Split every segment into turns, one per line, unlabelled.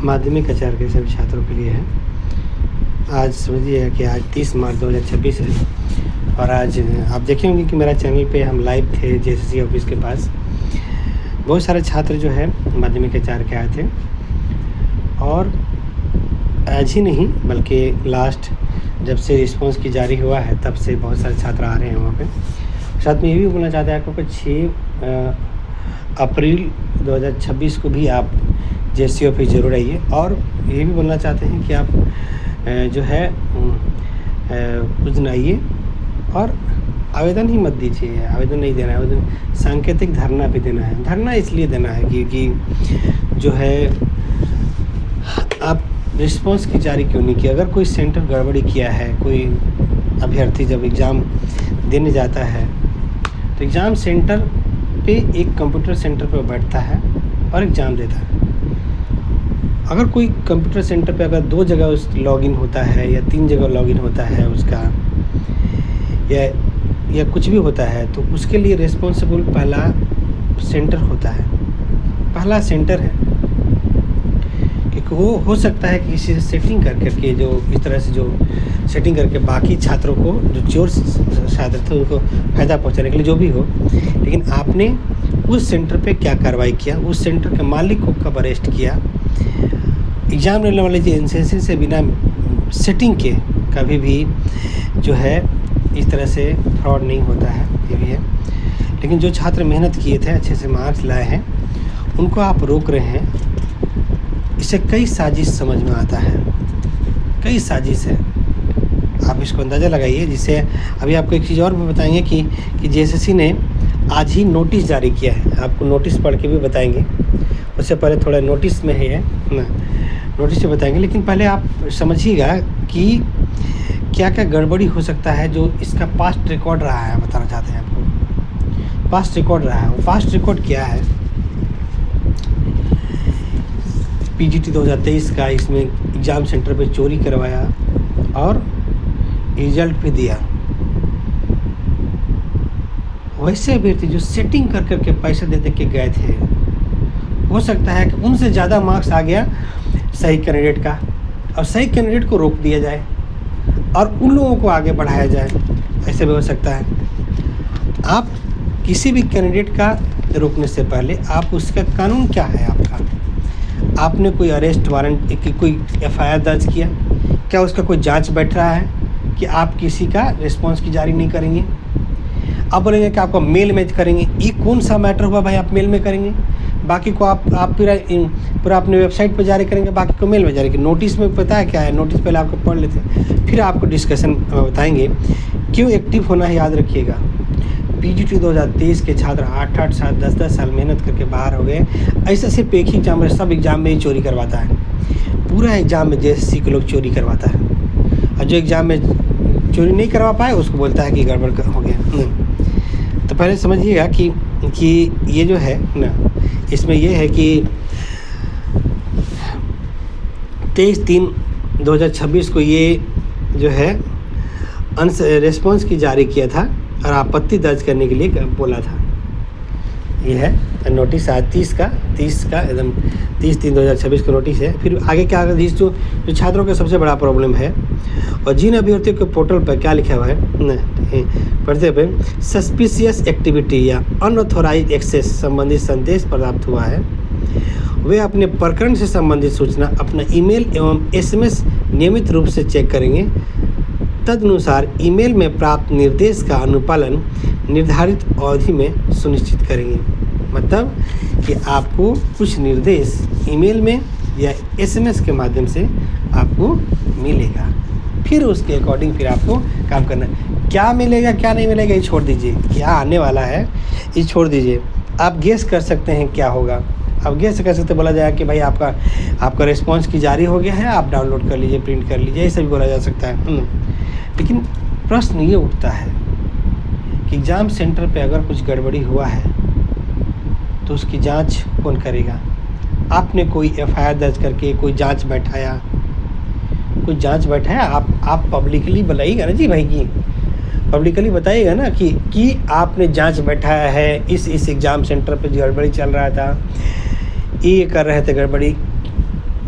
माध्यमिक आचार्य के सभी छात्रों के लिए है। आज समझिए कि आज 30 मार्च 2026 है और आज आप देखे होंगे कि मेरा चैनल पे हम लाइव थे जेएसएससी ऑफिस के पास। बहुत सारे छात्र जो है माध्यमिक आचार्य के आए थे और आज ही नहीं बल्कि लास्ट जब से रिस्पांस की जारी हुआ है तब से बहुत सारे छात्र आ रहे हैं वहाँ पे। साथ में ये भी बोलना चाहते हैं आपको कि 6 अप्रैल 2026 को भी आप जेएसएससी ऑफिस ज़रूर आइए। और ये भी बोलना चाहते हैं कि आप जो है उस दिन आइए और आवेदन ही मत दीजिए। आवेदन नहीं देना है, आवेदन सांकेतिक धरना भी देना है। धरना इसलिए देना है क्योंकि जो है आप रिस्पांस की जारी क्यों नहीं किया। अगर कोई सेंटर गड़बड़ी किया है, कोई अभ्यर्थी जब एग्ज़ाम देने जाता है तो एग्ज़ाम सेंटर पे एक कंप्यूटर सेंटर पर बैठता है और एग्ज़ाम देता है। अगर कोई कंप्यूटर सेंटर पे अगर 2 जगह उस लॉगिन होता है या 3 जगह लॉगिन होता है उसका या कुछ भी होता है तो उसके लिए रिस्पॉन्सिबल पहला सेंटर होता है, पहला सेंटर है। क्योंकि वो हो सकता है कि किसी से सेटिंग करके जो इस तरह से जो सेटिंग करके बाकी छात्रों को जो चोर छात्र थे उनको फ़ायदा पहुंचाने के लिए जो भी हो, लेकिन आपने उस सेंटर पे क्या कार्रवाई किया, उस सेंटर के मालिक को कब अरेस्ट किया। एग्ज़ाम लेने वाले जो एजेंसी से बिना सेटिंग के कभी भी जो है इस तरह से फ्रॉड नहीं होता है, ये भी है। लेकिन जो छात्र मेहनत किए थे, अच्छे से मार्क्स लाए हैं, उनको आप रोक रहे हैं। इससे कई साजिश समझ में आता है, कई साजिश है। आप इसको अंदाज़ा लगाइए। जिससे अभी आपको एक चीज़ और भी बताएंगे कि जेएसएससी ने आज ही नोटिस जारी किया है। आपको नोटिस पढ़ के भी बताएंगे, उससे पहले थोड़ा नोटिस में है ना, नोटिस से बताएंगे। लेकिन पहले आप समझिएगा कि क्या क्या गड़बड़ी हो सकता है जो इसका पास्ट रिकॉर्ड रहा है। बताना चाहते हैं आपको पास्ट रिकॉर्ड रहा है। वो पास्ट रिकॉर्ड क्या है? पीजीटी 2023 का इसमें एग्ज़ाम सेंटर पे चोरी करवाया और रिजल्ट भी दिया। वैसे अभ्यर्थी जो सेटिंग कर करके पैसे दे के गए थे, हो सकता है कि उनसे ज़्यादा मार्क्स आ गया सही कैंडिडेट का और सही कैंडिडेट को रोक दिया जाए और उन लोगों को आगे बढ़ाया जाए। ऐसे भी हो सकता है। आप किसी भी कैंडिडेट का रोकने से पहले आप उसका कानून क्या है आपका, आपने कोई अरेस्ट वारंट की कोई एफआईआर दर्ज किया, क्या उसका कोई जांच बैठ रहा है कि आप किसी का रिस्पांस की जारी नहीं करेंगे। आप बोलेंगे कि आपको मेल में करेंगे। ये कौन सा मैटर हुआ भाई, आप मेल में करेंगे, बाकी को आप पूरा अपने वेबसाइट पर जारी करेंगे, बाकी को मेल में जारी करेंगे। नोटिस में पता है क्या है, नोटिस पहले आपको पढ़ लेते हैं, फिर आपको डिस्कशन बताएंगे। क्यों एक्टिव होना है याद रखिएगा। पीजीटी 2023 के छात्र 8-8 साल 10-10 साल मेहनत करके बाहर हो गए। ऐसा सिर्फ एक ही एग्ज़ाम में, सब एग्ज़ाम में ही चोरी करवाता है। पूरा एग्ज़ाम में जेएसएससी के लोग चोरी करवाता है और जो एग्ज़ाम में चोरी नहीं करवा पाए उसको बोलता है कि गड़बड़ हो गया। तो पहले समझिएगा कि ये जो है ना, इसमें ये है कि 23/3/2026 को ये जो है रिस्पांस की जारी किया था और आपत्ति दर्ज करने के लिए बोला था। ये है नोटिस आज 30 का एकदम 30/3/2026 का नोटिस है। फिर आगे क्या आगे जो छात्रों का सबसे बड़ा प्रॉब्लम है और जिन अभ्यर्थियों के पोर्टल पर क्या लिखा हुआ है पढ़ते पे सस्पिशियस एक्टिविटी या अनऑथोराइज एक्सेस संबंधित संदेश प्राप्त हुआ है, वे अपने प्रकरण से संबंधित सूचना अपना ईमेल एवं एसएमएस नियमित रूप से चेक करेंगे। तदनुसार ईमेल में प्राप्त निर्देश का अनुपालन निर्धारित अवधि में सुनिश्चित करेंगे। मतलब कि आपको कुछ निर्देश ईमेल में या एसएमएस के माध्यम से आपको मिलेगा, फिर उसके अकॉर्डिंग फिर आपको काम करना है। क्या मिलेगा क्या नहीं मिलेगा ये छोड़ दीजिए, क्या आने वाला है ये छोड़ दीजिए। आप गेस कर सकते हैं क्या होगा, आप गेस कर सकते, बोला जाए कि भाई आपका रिस्पांस की जारी हो गया है, आप डाउनलोड कर लीजिए, प्रिंट कर लीजिए, ऐसा भी बोला जा सकता है। लेकिन प्रश्न ये उठता है कि एग्ज़ाम सेंटर पे अगर कुछ गड़बड़ी हुआ है तो उसकी जांच कौन करेगा। आपने कोई एफआईआर दर्ज करके कोई जांच बैठाया, आप पब्लिकली बताइएगा ना जी भाई, की पब्लिकली बताइएगा ना कि आपने जांच बैठाया है, इस एग्ज़ाम सेंटर पे गड़बड़ी चल रहा था, ये कर रहे थे गड़बड़ी।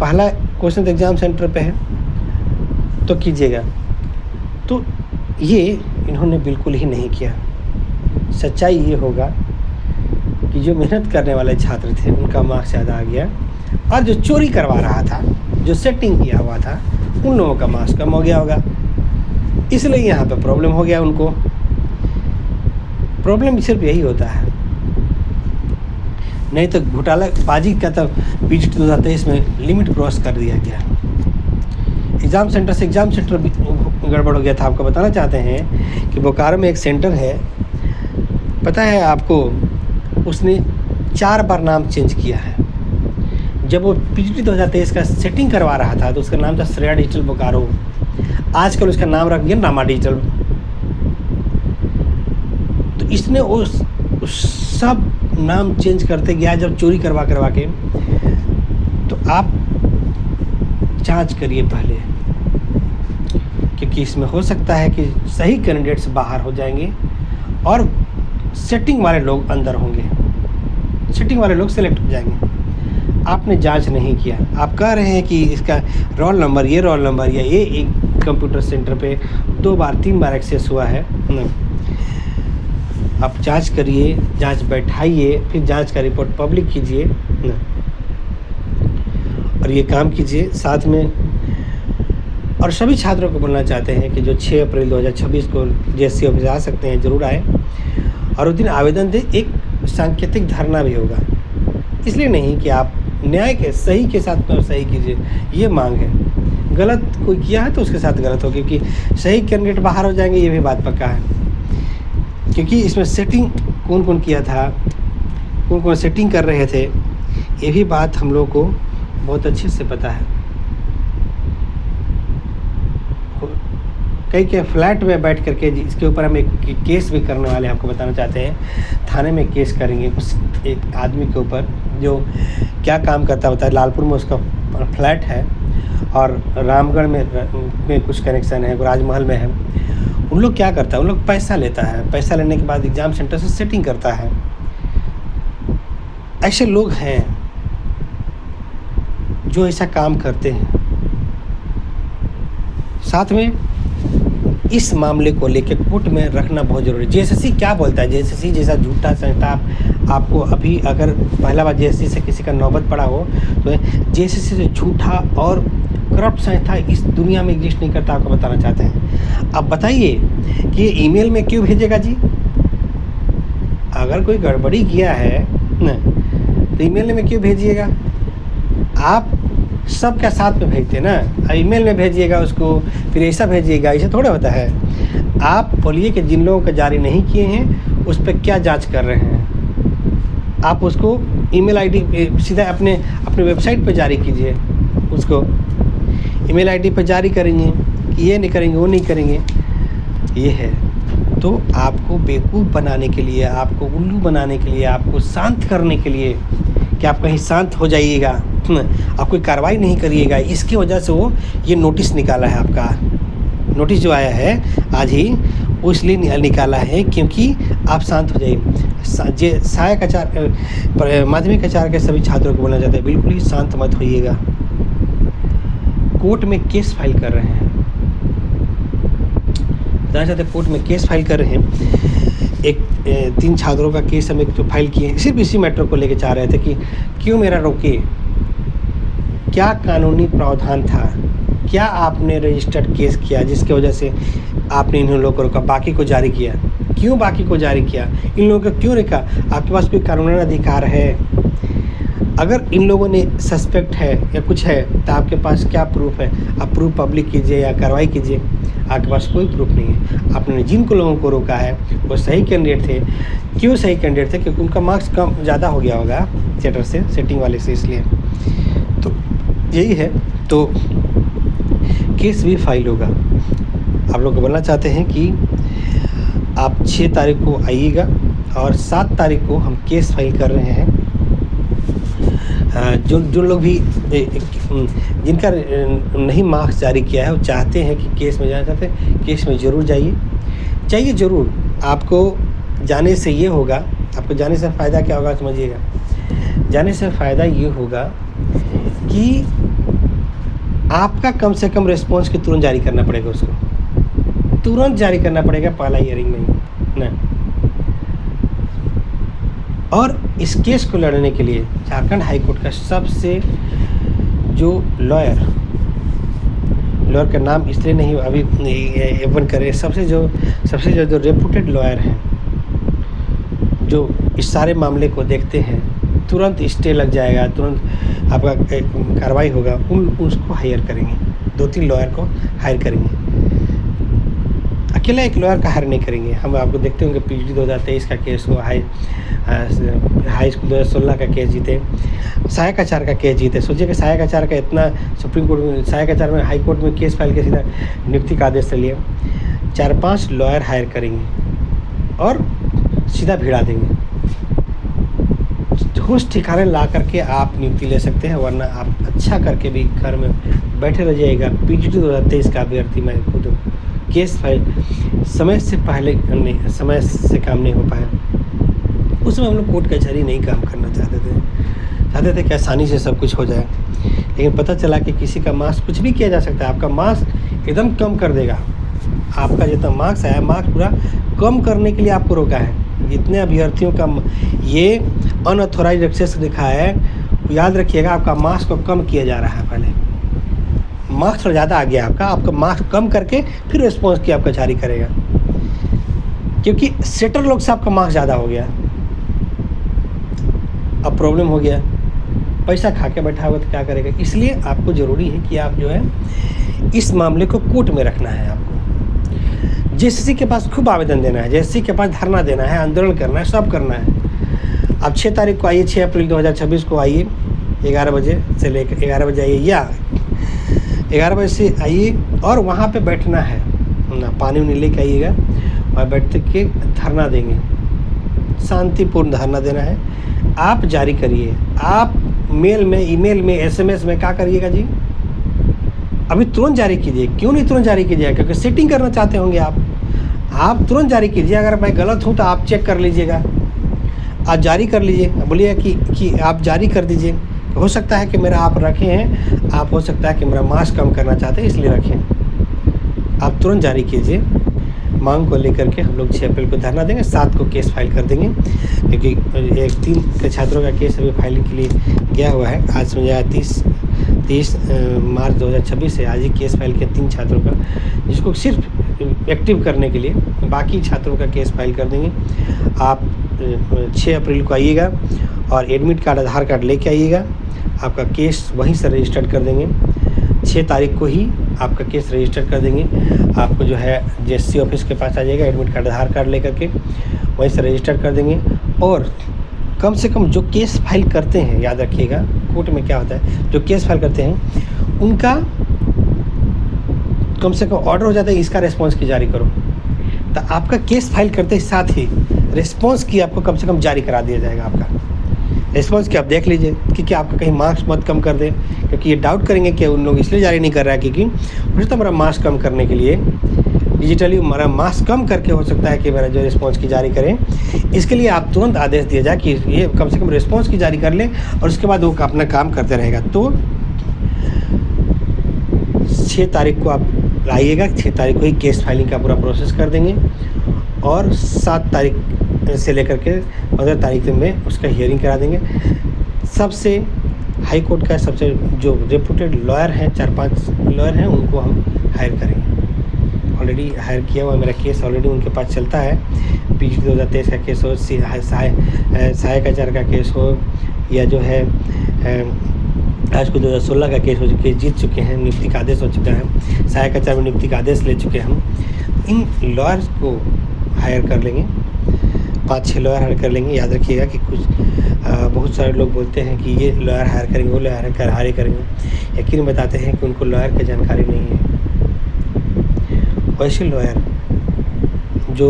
पहला क्वेश्चन एग्ज़ाम सेंटर पे है तो कीजिएगा। तो ये इन्होंने बिल्कुल ही नहीं किया। सच्चाई ये होगा कि जो मेहनत करने वाले छात्र थे उनका मार्क्स ज़्यादा आ गया, और जो चोरी करवा रहा था, जो सेटिंग किया हुआ था, उन लोगों का मार्क्स कम हो गया होगा। इसलिए यहाँ पे प्रॉब्लम हो गया उनको। प्रॉब्लम सिर्फ यही होता है, नहीं तो घोटाला बाजी का तो PGT 2023 में लिमिट क्रॉस कर दिया गया। एग्ज़ाम सेंटर से एग्ज़ाम सेंटर गड़बड़ हो गया था। आपको बताना चाहते हैं कि बोकारो में एक सेंटर है, पता है आपको, उसने 4 बार नाम चेंज किया है। जब वो PGT 2023 का सेटिंग करवा रहा था तो उसका नाम था श्रेया डिजिटल बोकारो, आजकल उसका नाम रख दिया नामा डिजिटल। तो इसने उस सब नाम चेंज करते गया जब चोरी करवा के। तो आप जांच करिए पहले, क्योंकि इसमें हो सकता है कि सही कैंडिडेट्स बाहर हो जाएंगे और सेटिंग वाले लोग अंदर होंगे, सेटिंग वाले लोग सेलेक्ट हो जाएंगे। आपने जांच नहीं किया, आप कह रहे हैं कि इसका रोल नंबर, ये रोल नंबर या ये एक कंप्यूटर सेंटर पे 2 बार 3 बार एक्सेस हुआ है ना। आप जांच करिए, जांच बैठाइए, फिर जांच का रिपोर्ट पब्लिक कीजिए ना, और ये काम कीजिए साथ में। और सभी छात्रों को बोलना चाहते हैं कि जो 6 अप्रैल 2026 को JSC ऑफिस आ सकते हैं, ज़रूर आए और उस दिन आवेदन दें। एक सांकेतिक धरना भी होगा, इसलिए नहीं कि आप न्याय के सही के साथ सही कीजिए, ये मांग है। गलत कोई किया है तो उसके साथ गलत हो, क्योंकि सही कैंडिडेट बाहर हो जाएंगे, ये भी बात पक्का है। क्योंकि इसमें सेटिंग कौन कौन किया था, कौन कौन सेटिंग कर रहे थे, ये भी बात हम लोग को बहुत अच्छे से पता है। कई के फ्लैट में बैठ करके इसके ऊपर हम एक केस भी करने वाले हैं, आपको बताना चाहते हैं। थाने में केस करेंगे उस एक आदमी के ऊपर जो क्या काम करता होता है। लालपुर में उसका फ्लैट है और रामगढ़ में कुछ कनेक्शन है, राजमहल में है। उन लोग क्या करता है, उन लोग पैसा लेता है, पैसा लेने के बाद एग्ज़ाम सेंटर से सेटिंग करता है। ऐसे लोग हैं जो ऐसा काम करते हैं। साथ में इस मामले को लेकर कोर्ट में रखना बहुत ज़रूरी है। JSC क्या बोलता है, JSC जैसा झूठा संस्था आपको अभी अगर पहला बार JSC से किसी का नौबत पड़ा हो तो JSC से झूठा और करप्ट संस्था इस दुनिया में एग्जिस्ट नहीं करता, आपको बताना चाहते हैं। अब बताइए कि ये ईमेल में क्यों भेजेगा जी? अगर कोई गड़बड़ी किया है न तो ईमेल में क्यों भेजिएगा? आप सबका साथ में भेजते ना, ईमेल में भेजिएगा उसको, फिर ऐसा भेजिएगा, ऐसा थोड़ा होता है। आप बोलिए कि जिन लोगों का जारी नहीं किए हैं उस पर क्या जांच कर रहे हैं। आप उसको ईमेल आईडी सीधा अपने वेबसाइट पर जारी कीजिए, उसको ईमेल आईडी पर जारी करेंगे कि ये नहीं करेंगे, वो नहीं करेंगे। ये है तो आपको बेवकूफ़ बनाने के लिए, आपको उल्लू बनाने के लिए, आपको शांत करने के लिए कि आप कहीं शांत हो जाइएगा, आप कोई कार्रवाई नहीं करिएगा, इसकी वजह से वो ये नोटिस निकाला है। आपका नोटिस जो आया है आज ही वो इसलिए निकाला है क्योंकि आप शांत हो जाइए। सहायक आचार्य माध्यमिक आचार्य के सभी छात्रों को बोलना चाहते हैं, बिल्कुल ही शांत मत होइएगा। कोर्ट में केस फाइल कर रहे हैं, बताना चाहते हैं कोर्ट में केस फाइल कर रहे हैं। एक 3 छात्रों का केस हम एक तो फाइल किए, सिर्फ इसी मैटर को लेकर चाह रहे थे कि क्यों मेरा रोके, क्या कानूनी प्रावधान था, क्या आपने रजिस्टर्ड केस किया जिसकी वजह से आपने इन लोगों को रोका, बाकी को जारी किया, क्यों बाकी को जारी किया, इन लोगों को क्यों रोका? आपके पास कोई कानूनी अधिकार है? अगर इन लोगों ने सस्पेक्ट है या कुछ है तो आपके पास क्या प्रूफ है? आप प्रूफ पब्लिक कीजिए या कार्रवाई कीजिए। आपके पास कोई प्रूफ नहीं है। आपने जिनको लोगों को रोका है वो सही कैंडिडेट थे। क्यों सही कैंडिडेट थे? क्योंकि उनका मार्क्स कम ज़्यादा हो गया होगा सेटर से, सेटिंग वाले से, इसलिए। तो यही है, तो केस भी फाइल होगा। आप लोग को बोलना चाहते हैं कि आप 6 तारीख को आइएगा और 7 तारीख को हम केस फाइल कर रहे हैं। जो लोग भी जिनका नहीं मार्क्स जारी किया है वो चाहते हैं कि केस में जाना चाहते हैं, केस में ज़रूर जाइए ज़रूर। आपको जाने से ये होगा, आपको जाने से फ़ायदा क्या होगा समझिएगा। जाने से फ़ायदा ये होगा कि आपका कम से कम रिस्पॉन्स की तुरंत जारी करना पड़ेगा, उसको तुरंत जारी करना पड़ेगा पहला हियरिंग में ही ना। और इस केस को लड़ने के लिए झारखंड हाई कोर्ट का सबसे जो लॉयर का नाम इसलिए नहीं अभी ओपन करे, सबसे जो रेपुटेड लॉयर हैं जो इस सारे मामले को देखते हैं, तुरंत स्टे लग जाएगा, तुरंत आपका कार्रवाई होगा, उसको हायर करेंगे। 2-3 लॉयर को हायर करेंगे, अकेला एक लॉयर का हायर नहीं करेंगे। हम आपको देखते होंगे PhD 2023 का केस हो, हाई स्कूल 2016 का केस जीते, सहायक आचार्य का केस जीते। सोचिए कि सहायक आचार्य का इतना सुप्रीम कोर्ट में, सहायक आचार्य में हाई कोर्ट में केस फाइल के सीधा नियुक्ति का आदेश लिए 4-5 लॉयर हायर करेंगे और सीधा भिड़ा देंगे। होश ठिकाने ला करके आप नियुक्ति ले सकते हैं, वरना आप अच्छा करके भी घर में बैठे रह जाइएगा। PhD 2023 का अभ्यर्थी मैं खुद हूँ, केस फाइल समय से पहले समय से काम नहीं हो पाया। उसमें हम लोग कोर्ट कचहरी नहीं काम करना चाहते थे कि आसानी से सब कुछ हो जाए, लेकिन पता चला कि किसी का मार्क्स कुछ भी किया जा सकता है। आपका मार्क्स एकदम कम कर देगा, आपका जितना मार्क्स आया मार्क्स पूरा कम करने के लिए आपको रोका है। जितने अभ्यर्थियों का ये अनऑथोराइज एक्सेस लिखा है, याद रखिएगा आपका मार्क्स को कम किया जा रहा है। पहले मार्क्स थोड़ा ज़्यादा आ गया आपका मार्क्स कम करके फिर रिस्पॉन्स की आपका जारी करेगा, क्योंकि सेटर लोग से आपका मार्क्स ज़्यादा हो गया। अब प्रॉब्लम हो गया, पैसा खा के बैठा हुआ तो क्या करेगा। इसलिए आपको ज़रूरी है कि आप जो है इस मामले को कोर्ट में रखना है। आपको JCC के पास खूब आवेदन देना है, JCC के पास धरना देना है, आंदोलन करना है, सब करना है। आप 6 तारीख को आइए, 6 अप्रैल 2026 को आइए, 11 बजे से लेकर 11 बजे आइए या 11 बजे से आइए और वहाँ पे बैठना है ना, पानी उनी लेके आइएगा और बैठ के धरना देंगे, शांतिपूर्ण धरना देना है। आप जारी करिए, आप मेल में, ईमेल में, SMS में क्या करिएगा जी, अभी तुरंत जारी कीजिए। क्यों नहीं तुरंत जारी कीजिए? क्योंकि सेटिंग करना चाहते होंगे आप तुरंत जारी कीजिए। अगर मैं गलत हूँ तो आप चेक कर लीजिएगा, आप जारी कर लीजिए, बोलिए कि आप जारी कर दीजिए। हो सकता है कि मेरा आप रखे हैं, आप हो सकता है कि मेरा मार्क्स कम करना चाहते हैं इसलिए रखें। आप तुरंत जारी कीजिए। मांग को लेकर के हम लोग 6 अप्रैल को धरना देंगे, 7 को केस फाइल कर देंगे, क्योंकि 3 के छात्रों का केस अभी फाइलिंग के लिए गया हुआ है। आज समझ आया 30 मार्च 2026 से आज ही केस फाइल किया 3 छात्रों का, जिसको सिर्फ एक्टिव करने के लिए, बाकी छात्रों का केस फाइल कर देंगे। आप 6 अप्रैल को आइएगा और एडमिट कार्ड, आधार कार्ड लेके आइएगा, आपका केस वहीं से रजिस्टर्ड कर देंगे। 6 तारीख को ही आपका केस रजिस्टर कर देंगे। आपको जो है JCC ऑफिस के पास आ जाएगा, एडमिट कार्ड, आधार कार्ड लेकर के वहीं से रजिस्टर कर देंगे। और कम से कम जो केस फाइल करते हैं, याद रखिएगा कोर्ट में क्या होता है, जो केस फाइल करते हैं उनका कम से कम ऑर्डर हो जाता है इसका रिस्पॉन्स की जारी करो, तो आपका केस फाइल करते साथ ही रिस्पॉन्स की आपको कम से कम जारी करा दिया जाएगा। आपका रिस्पॉन्स की आप देख लीजिए कि क्या आपका कहीं मार्क्स मत कम कर दे, क्योंकि ये डाउट करेंगे कि उन लोग इसलिए जारी नहीं कर रहा है क्योंकि मुझे तो हमारा मार्क्स कम करने के लिए डिजिटली हमारा मार्क्स कम करके हो सकता है कि मेरा जो रिस्पॉन्स की जारी करें। इसके लिए आप तुरंत आदेश दिया जाए कि ये कम से कम रिस्पॉन्स की जारी कर ले और उसके बाद वो अपना काम करते रहेगा। तो 6 तारीख को आप लाइएगा, 6 तारीख को ही केस फाइलिंग का पूरा प्रोसेस कर देंगे और 7 तारीख से लेकर के 15 तारीख में उसका हियरिंग करा देंगे। सबसे हाई कोर्ट का सबसे जो रेपुटेड लॉयर हैं, 4-5 लॉयर हैं, उनको हम हायर करेंगे। ऑलरेडी हायर किया हुआ, मेरा केस ऑलरेडी उनके पास चलता है। PhD 2023 का केस हो, सहायक आचार्य का केस हो, या जो है आज को 2016 का केस हो, जो केस जीत चुके हैं, नियुक्ति का आदेश हो चुका है, सहायक आचार्य में नियुक्ति का आदेश ले चुके हैं हम। इन लॉयर्स को हायर कर लेंगे, 5-6 लॉयर हायर कर लेंगे। याद रखिएगा कि कुछ बहुत सारे लोग बोलते हैं कि ये लॉयर हायर करेंगे, वो लॉयर हायर करेंगे, यकीन बताते हैं कि उनको लॉयर की जानकारी नहीं है। वैसे लॉयर जो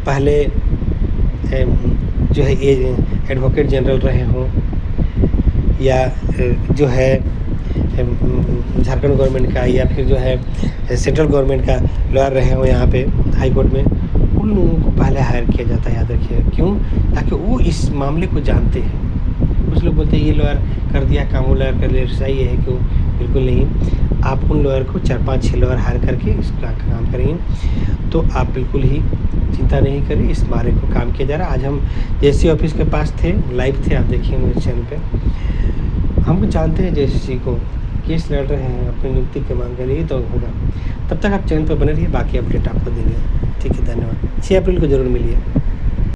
पहले जो है एडवोकेट जनरल रहे हों, या जो है झारखंड गवर्नमेंट का, या फिर जो है सेंट्रल गवर्नमेंट का लॉयर रहे हों यहाँ पे हाई कोर्ट में, उन लोगों को पहले हायर किया जाता है। याद रखिए क्यों? ताकि वो इस मामले को जानते हैं, कुछ लोग बोलते हैं ये लॉयर कर दिया काम, वो लॉयर कर लिया, सही है कि वो, बिल्कुल नहीं। आप उन लॉयर को 4-5-6 लॉयर हायर करके इसका काम करेंगे तो आप बिल्कुल ही चिंता नहीं करें, इस बारे को काम किया जा रहा है। आज हम जेसी ऑफिस के पास थे, लाइव थे, आप देखिए मेरे चैनल पे। हम जानते हैं जेसी को, केस लड़ रहे हैं अपनी नियुक्ति के मांग के लिए, तो होगा। तब तक आप चैनल पर बने रहिए, बाकी अपडेट आपको देंगे। ठीक है, धन्यवाद। 6 अप्रैल को ज़रूर मिलिए।